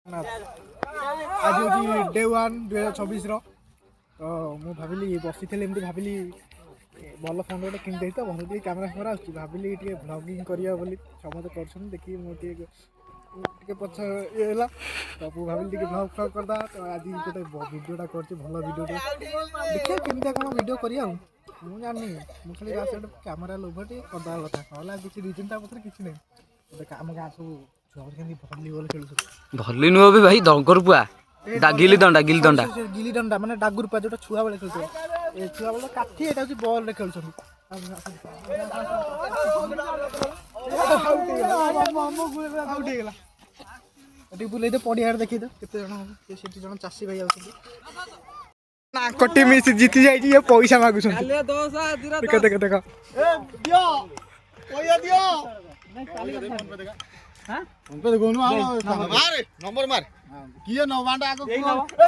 आज हूँ डे 1 2024 तो मुझे भाविली बसी एमती भाविली भल फोन गोटे किन तो भल टे कैमेरा फैमेरा आसुच्छी भाविली टे ब्लॉगिंग करिया बोली समस्त कर देखिए मुझे टे पछ ये तो मुझे भाविली टे ब्लॉग फ्लॉग करदा तो आज गोटे वीडियोटा कर भल वीडियो देखिए केमती कौन वीडियो करिया मुझे जानी मुझे खाली रात कैमेरा लोभ टे करदा कथा ना किसी रिजन ता पत्र किसी नहीं आम गाँ सब भलीबल खेल भली नुह भी भाई दगर पुआ गिली दंडा गिली दंडा माने डागुर पुआ जो छुआ बेले खेलते ए छुआ बेले काठी एटा होची बॉल रे खेलछन आउट गेला एटी बुले दे पडियार देखि दे केते जण के सेठी जण चासी भाई आउछन ना कटी मिस जीती जाई ये पैसा मागु छन ले 10 देख देख देख ए दियो पैसा दियो नहीं काली फोन पे देखा हां फोन पे देखो मार नंबर मार किए नवांडा आको ए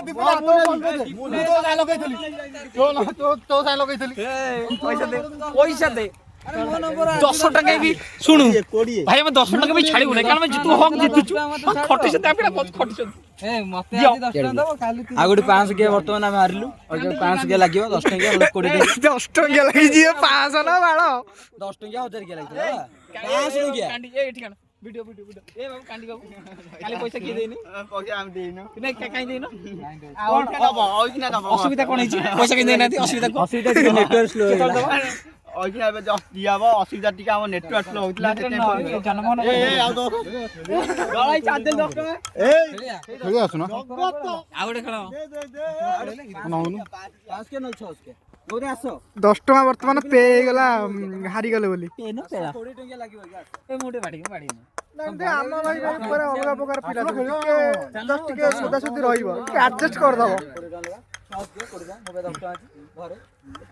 दीपा तो फोन पे दे मु तो साइ लगैथली तो साइ लगैथली पैसा दे अरे मो नंबर 10 टका भी सुनु भाई मैं 10 टका भी छाड़ीबु नै कारण मैं जितु हक जितुछु खटी से तापिडा बहुत खटी छ ए मते आज 10 टका दबो काली आ गुडी 500 के वर्तमान हम हारलु और जो 500 के लागियो 10 टका कोडी दे 10 टका लागि जिए 500 ना बाळो 10 टका 1000 के लागि 500 टका कांडी ए ठिकाना वीडियो ए बाबू कांडी बाबू काली पैसा के देनी पैसा हम देइनो नै काई देइनो असुविधा कोन हिची पैसा के देना असुविधा नेटवर्क स्लो ओइना बे जस्ट दियाबो असुविधा टिका हम नेटवर्क स्लो होतला जनमन ए आउ दो गळाई चार्ज दे 10 टका ए खेली आसु ना आ गुडे खेलो नहुनु 5 के 6 के गोरे आसो 10 टका वर्तमान पे गेला हारी गेले बोली पेनो पेला 20 टका लागियो ए मोटे बाडी नंदे आम भाई पर अलगा प्रकार पिला के जस्ट के सुदा सुदी रहिबो के एडजस्ट कर दबो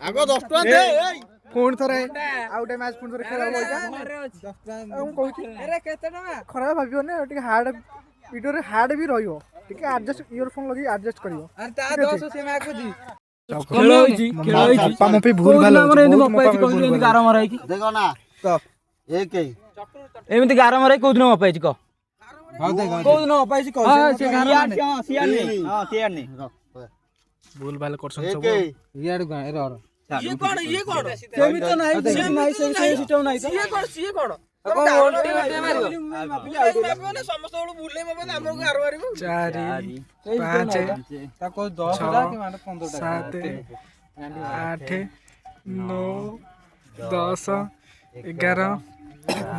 आगो 10 टका दे ए फोन थरे आउट मैच फोन थरे खेला होइता 10 टका हम कहू अरे केते टका खरा भाबियो ने टिके हार्ड वीडियो रे हार्ड भी रहियो टिके एडजस्ट ईयरफोन लगी एडजस्ट करियो अरे ता 200 से मैं को दी खेलो पापा पे भूल भाल हमर एनी मपाई को एनी गारा मराई की देखो ना तो एक ही एमिति गारा मराई को दिन मपाई को हां देख को दिन मपाई को हां से गारा नहीं हां शेयर नहीं भूल भाल करछन सब यार एरर ये कोड सेमी तो नहीं से सिस्टम नहीं ये कोड ओल्टी ओल्टी मारियो ने समस्त बड़ भूले मबे हमर को गारो मारिबो 4 5 ताको 10000 के माने 15 7 8 9 10 11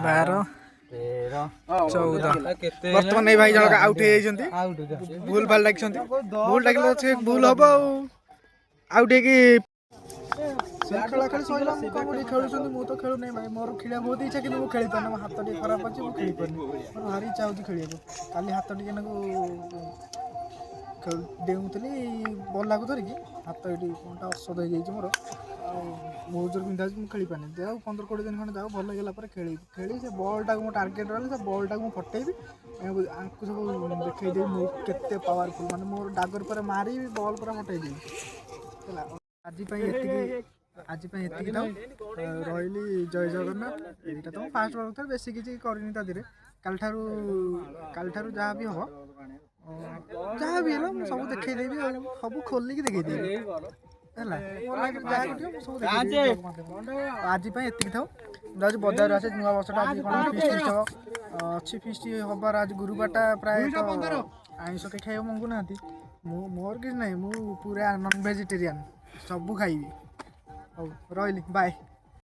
12 14 वर्तमान नहीं भाई जनक आउट हे जंती भूल भाल लागिसंती भूल लागिलो से भूल हबो आउट हे की खेला खेल सइला मु कबड्डी खेलुछंती मु तो खेलु नै भाई मोर खेलिया बहुत इच्छा कि मु खेली पाना हाथ टे खराब अछि मु खेली पानी मोर भारी इच्छा होती खेलिया काली हाथ टे केनको खेल देउतली बॉल लागु धरि कि हाथ एटी कोनटा औषध हो जाई मोर बहुत जोर बिंधा मु खेली पानी जाऊ 15 20 दिन खन जाऊ भल गेला पर खेली से बॉल टा मो टारगेट रहले से बॉल टा मु फटेबी आंकु सब देखै दे मु केते पावरफुल माने मोर डागर पर मारी बॉल पर फटै दी चला आज एतिकी तो रही जय जगन्नाथ यहाँ तो फास्ट वर्क था बेसी किसी करनी ता धीरे काल ठारू जहाँ भी हम जहाँ भी है सब देखदेवी सब खोलिकी देखदेवी आज एतिकी था जाऊँ बजार आसे नुआ वर्षटा आज कौन फिस्ट फिस्ट हम अच्छी फिस्ट हबार आज गुरुवारटा प्राय आईष के खाइबा मंगू ना मोर किसी ना मु पूरा नॉन वेजिटेरियन सब खाइबी रही बाय।